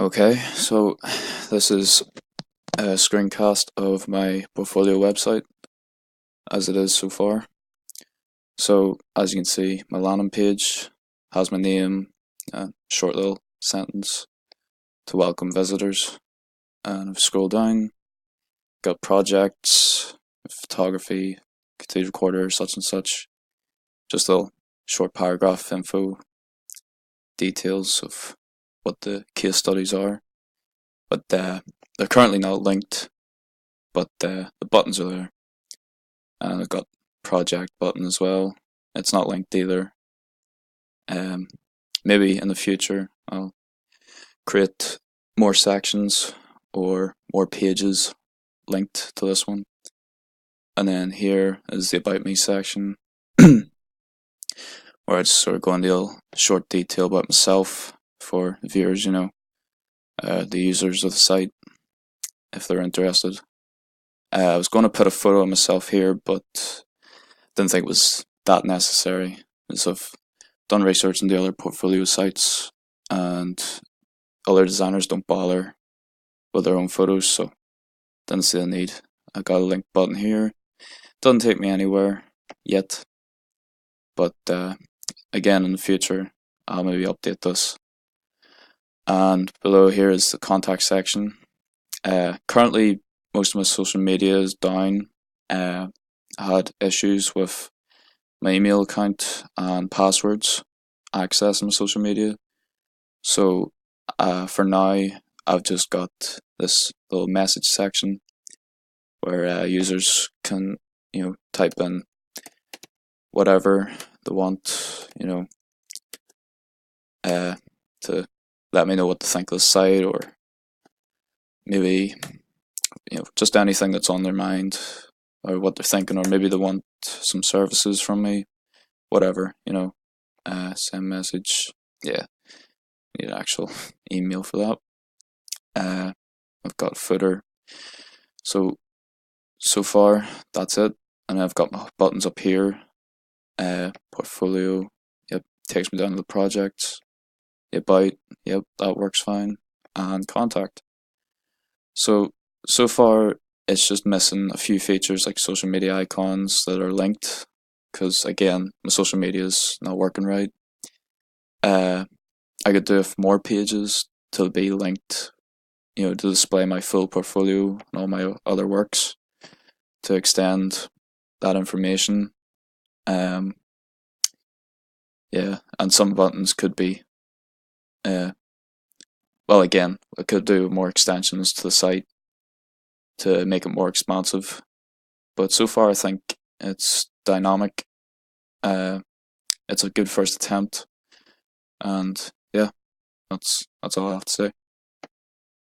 Okay, so this is a screencast of my portfolio website as it is so far. So as you can see, my landing page has my name, a short little sentence to welcome visitors. And if I scroll down, got projects, photography, cathedral quarter, such and such. Just a little short paragraph info, details of what the case studies are. But they're currently not linked, but the buttons are there. And I've got project button as well. It's not linked either. Maybe in the future I'll create more sections or more pages linked to this one. And then here is the about me section where I just sort of go into a short detail about myself for viewers, the users of the site, if they're interested. I was going to put a photo of myself here, but didn't think it was that necessary, as I've done research on the other portfolio sites, and other designers don't bother with their own photos, so didn't see the need. I got a link button here. Doesn't take me anywhere yet, but again, in the future, I'll maybe update this. And below here is the contact section. Currently, most of my social media is down. I had issues with my email account and passwords accessing my social media. So for now, I've just got this little message section where users can, type in whatever they want, to let me know what to think of the site, or maybe, just anything that's on their mind or what they're thinking, or maybe they want some services from me, whatever, send message. Yeah, need an actual email for that. I've got footer. So far that's it, and I've got my buttons up here. Portfolio, yep, takes me down to the projects. About, yep, that works fine, and contact. So far it's just missing a few features like social media icons that are linked, because again, my social media is not working right. I could do more pages to be linked, to display my full portfolio and all my other works, to extend that information. Yeah, and some buttons could be, well, again, I could do more extensions to the site to make it more expansive. But so far, I think it's dynamic. It's a good first attempt, and yeah, that's all I have to say.